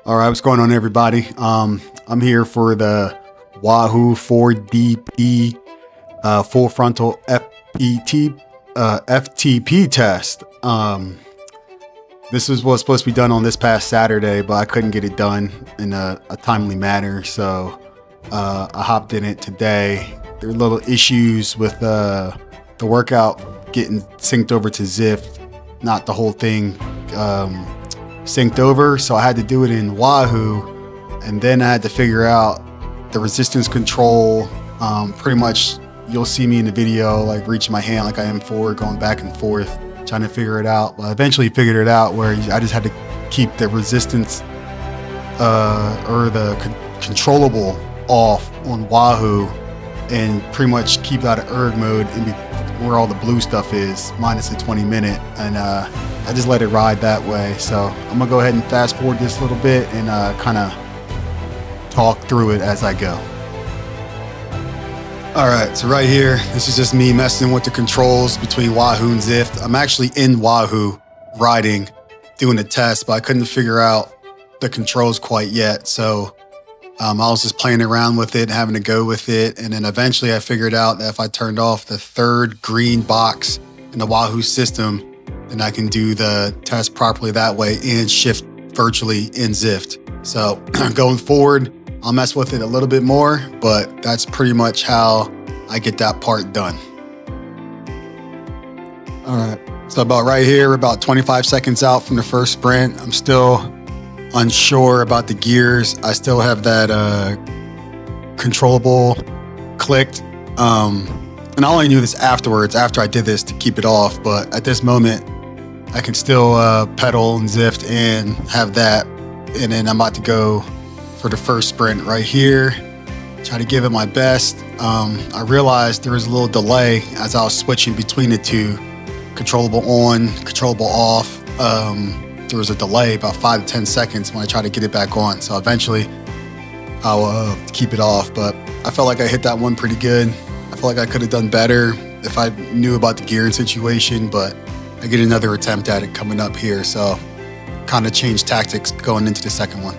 All right, what's going on, everybody? I'm here for the Wahoo 4DP full frontal FTP test. This was supposed to be done on this past Saturday, but I couldn't get it done in a timely manner, so I hopped in it today. There were little issues with the workout getting synced over to Zwift, not the whole thing synced over, so I had to do it in Wahoo, and then I had to figure out the resistance control. Pretty much you'll see me in the video like reaching my hand like I am forward, going back and forth, trying to figure it out. But I eventually figured it out where I just had to keep the resistance or the controllable off on Wahoo and pretty much keep out of erg mode where all the blue stuff is, minus the 20-minute, and I just let it ride that way. So I'm gonna go ahead and fast forward this a little bit and kind of talk through it as I go. All right, so right here, this is just me messing with the controls between Wahoo and Zwift. I'm actually in Wahoo riding, doing a test, but I couldn't figure out the controls quite yet. So I was just playing around with it, having to go with it. And then eventually I figured out that if I turned off the third green box in the Wahoo system, then I can do the test properly that way and shift virtually in Zwift. So going forward, I'll mess with it a little bit more, but that's pretty much how I get that part done. All right, so about right here, we're about 25 seconds out from the first sprint. I'm still unsure about the gears. I still have that controllable clicked. And I only knew this afterwards, after I did this to keep it off, but at this moment, I can still pedal and Zwift and have that. And then I'm about to go for the first sprint right here. Try to give it my best. I realized there was a little delay as I was switching between the two, controllable on, controllable off. There was a delay about 5 to 10 seconds when I tried to get it back on. So eventually I'll keep it off, but I felt like I hit that one pretty good. I feel like I could have done better if I knew about the gearing situation, but I get another attempt at it coming up here. So kind of changed tactics going into the second one.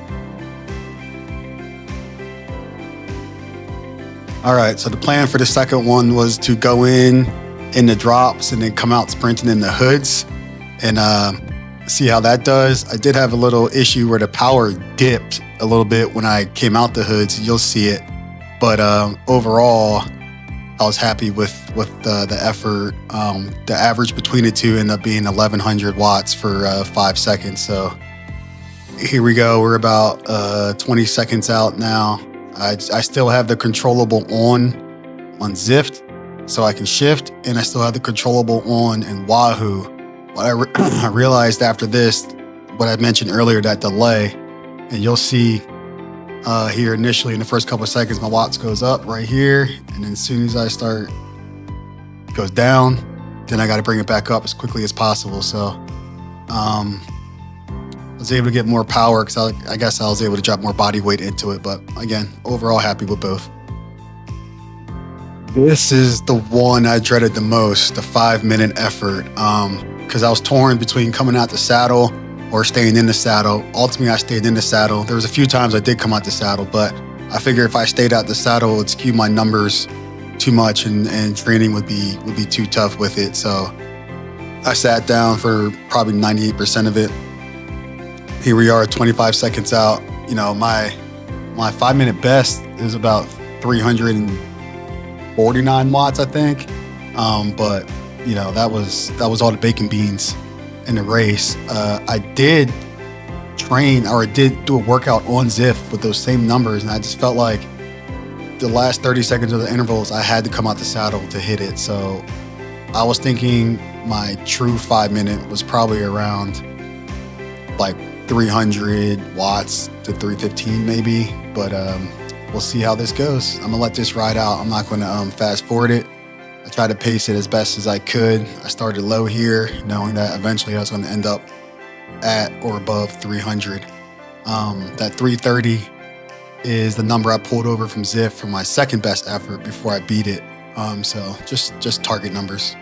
All right, so the plan for the second one was to go in the drops and then come out sprinting in the hoods and see how that does. I did have a little issue where the power dipped a little bit when I came out the hoods. You'll see it, but overall, I was happy with the effort. The average between the two ended up being 1100 watts for 5 seconds. So here we go. We're about 20 seconds out now. I still have the controllable on Zwift, so I can shift, and I still have the controllable on in Wahoo. What I realized after this, what I mentioned earlier, that delay, and you'll see here initially in the first couple of seconds, my watts goes up right here, and then as soon as I start, it goes down, then I got to bring it back up as quickly as possible. So I was able to get more power because I guess I was able to drop more body weight into it. But again, overall happy with both. This is the one I dreaded the most, the 5-minute effort, because I was torn between coming out the saddle or staying in the saddle. Ultimately, I stayed in the saddle. There was a few times I did come out the saddle, but I figured if I stayed out the saddle, it would skew my numbers too much, and training would be too tough with it. So I sat down for probably 98% of it. Here we are, 25 seconds out. You know, my 5-minute best is about 349 watts, I think. But you know, that was all the bacon beans in the race. I did train, or I did do a workout on Zwift with those same numbers, and I just felt like the last 30 seconds of the intervals, I had to come out the saddle to hit it. So I was thinking my true 5-minute was probably around like 300 watts to 315 maybe, but we'll see how this goes. I'm gonna let this ride out. I'm not gonna fast forward it. I tried to pace it as best as I could. I started low here, knowing that eventually I was gonna end up at or above 300. That 330 is the number I pulled over from Zwift for my second best effort before I beat it. So just target numbers.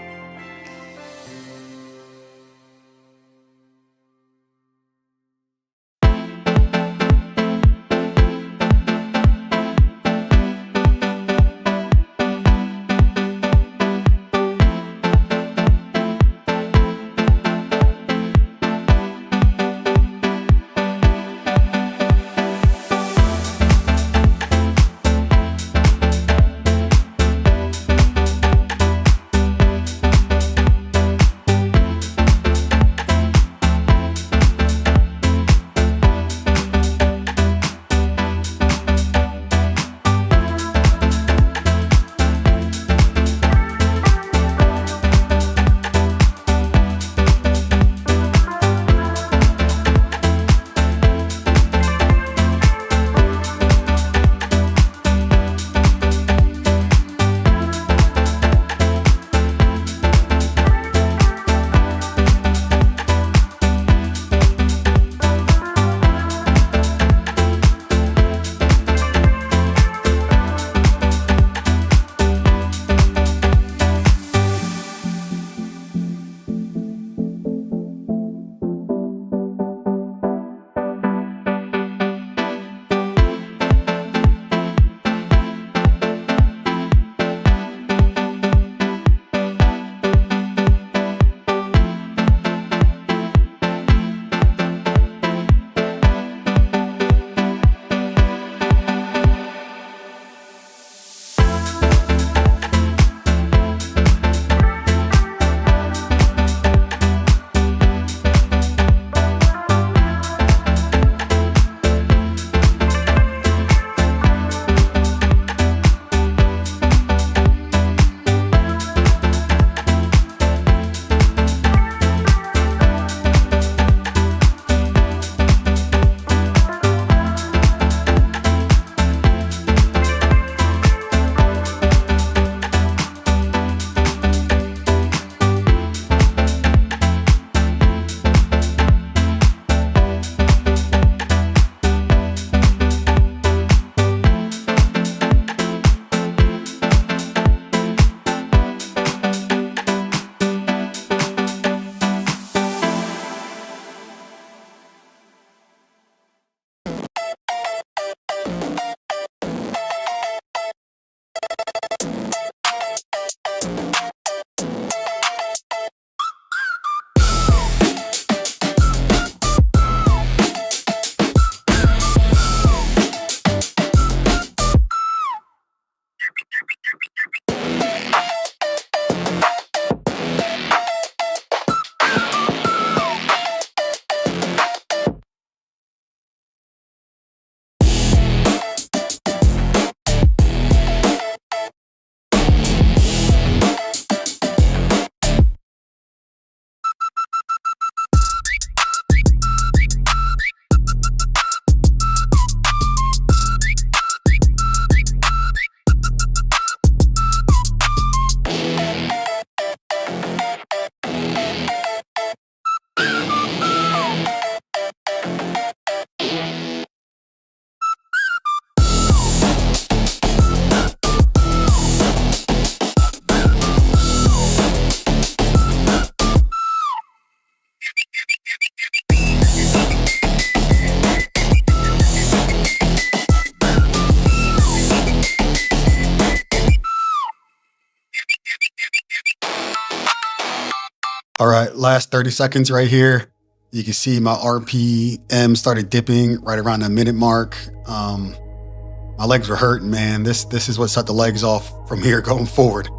All right, last 30 seconds right here. You can see my RPM started dipping right around the minute mark. My legs were hurting, man. This is what set the legs off from here going forward.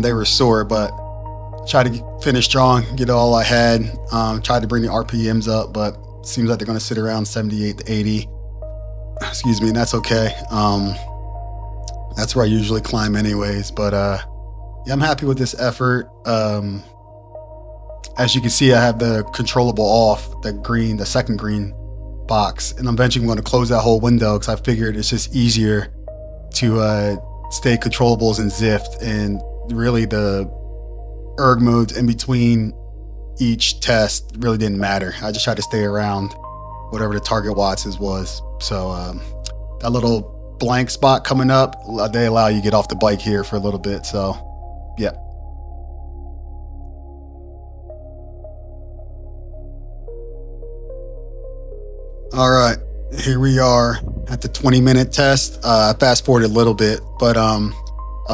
They were sore, but tried to finish strong, get all I had. Tried to bring the RPMs up, but seems like they're going to sit around 78 to 80. Excuse me, and that's okay. That's where I usually climb anyways. But yeah, I'm happy with this effort. As you can see, I have the controllable off, the second green box, and I'm eventually going to close that whole window because I figured it's just easier to stay controllables in Zwift, and really the erg modes in between each test really didn't matter. I just tried to stay around whatever the target watts was. So that little blank spot coming up, they allow you to get off the bike here for a little bit. So yeah. All right, here we are at the 20-minute test. I fast forwarded a little bit, but I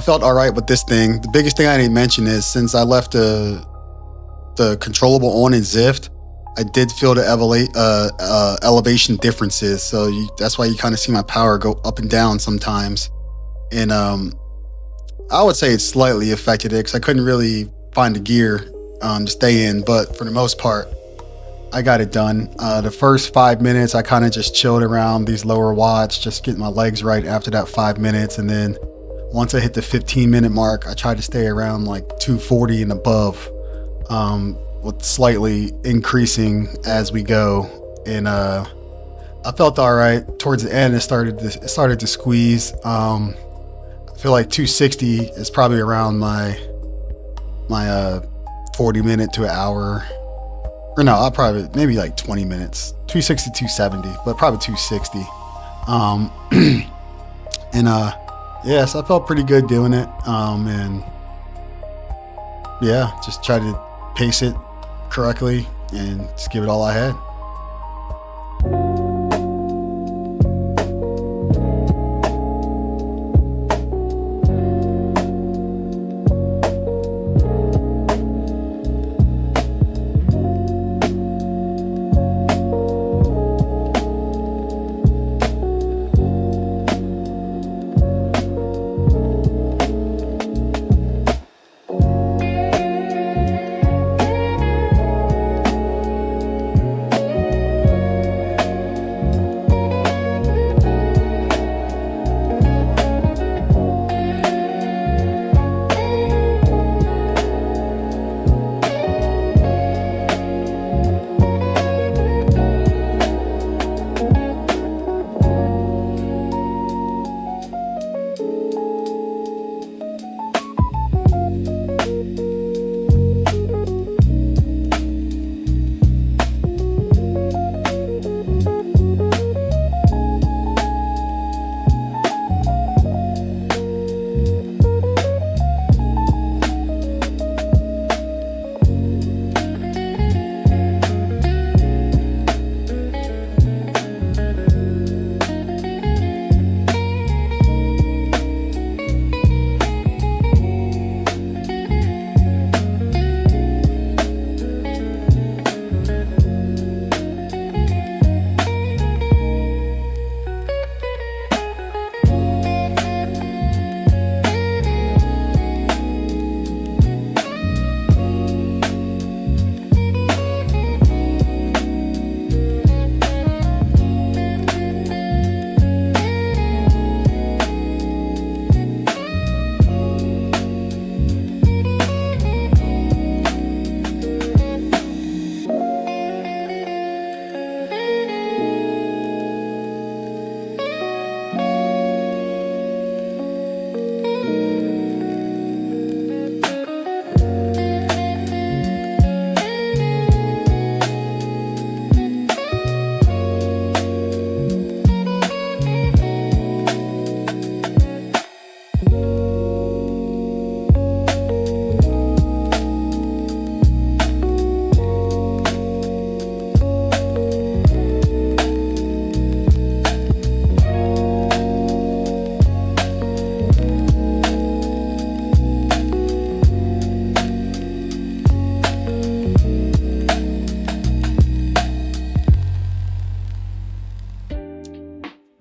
felt all right with this thing. The biggest thing I didn't mention is since I left the controllable on in Zwift, I did feel the elevation differences. So that's why you kind of see my power go up and down sometimes. And I would say it slightly affected it because I couldn't really find the gear to stay in. But for the most part, I got it done. The first 5 minutes, I kind of just chilled around these lower watts, just getting my legs right after that 5 minutes. And then once I hit the 15-minute mark, I tried to stay around like 240 and above, with slightly increasing as we go. And I felt all right. Towards the end, it started to squeeze. I feel like 260 is probably around my 40-minute to an hour. Or no, I'll probably maybe like 20 minutes, 260, 270, but probably 260. And yeah, so I felt pretty good doing it. And yeah, just try to pace it correctly and just give it all I had.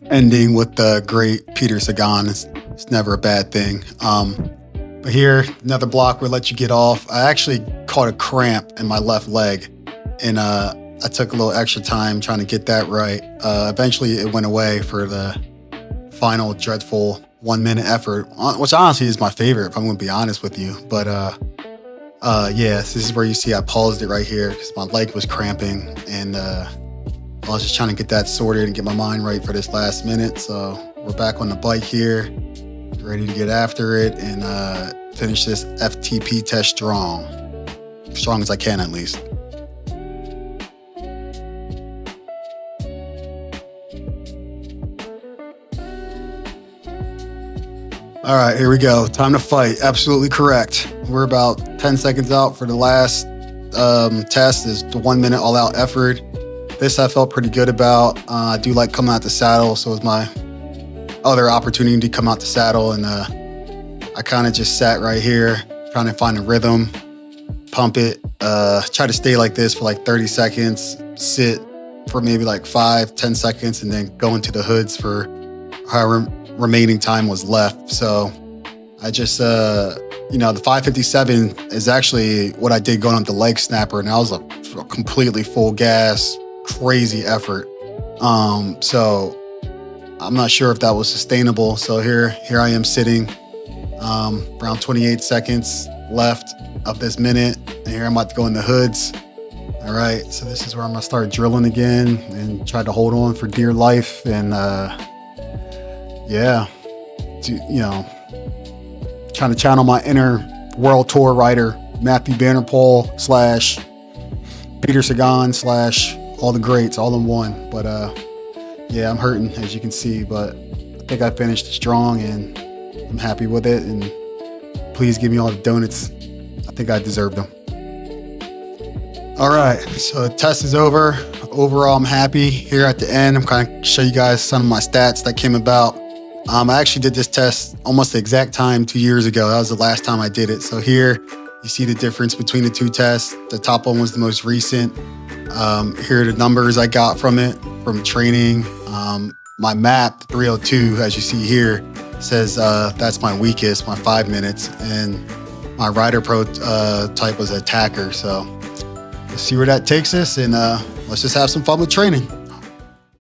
ending with the great Peter Sagan. It's never a bad thing. But here, another block will let you get off. I actually caught a cramp in my left leg, and I took a little extra time trying to get that right. Eventually, it went away for the final dreadful 1 minute effort, which honestly is my favorite, if I'm going to be honest with you. But yeah, this is where you see I paused it right here because my leg was cramping, and I was just trying to get that sorted and get my mind right for this last minute. So we're back on the bike here, ready to get after it and finish this FTP test strong as I can at least. All right, here we go. Time to fight. Absolutely correct. We're about 10 seconds out for the last test. Is the 1 minute all out effort. This I felt pretty good about. I do like coming out the saddle, so it was my other opportunity to come out the saddle, and I kind of just sat right here trying to find a rhythm, pump it, try to stay like this for like 30 seconds, sit for maybe like 5-10 seconds, and then go into the hoods for however remaining time was left. So I just, the 557 is actually what I did going on the leg snapper, and that was a completely full gas, crazy effort. So I'm not sure if that was sustainable. So here I am sitting, around 28 seconds left of this minute, and here I'm about to go in the hoods. All right, so this is where I'm gonna start drilling again and try to hold on for dear life. And trying to channel my inner world tour rider, Matthew Vanderpool / Peter Sagan / all the greats all in one. But yeah, I'm hurting, as you can see, but I think I finished strong and I'm happy with it. And please give me all the donuts. I think I deserve them. All right, so the test is over. Overall, I'm happy. Here at the end, I'm kind of show you guys some of my stats that came about. I actually did this test almost the exact time 2 years ago. That was the last time I did it. So here you see the difference between the two tests. The top one was the most recent. Here are the numbers I got from it, from training. My map, 302, as you see here, says that's my weakest, my 5 minutes. And my rider pro type was attacker. So let's see where that takes us, and let's just have some fun with training.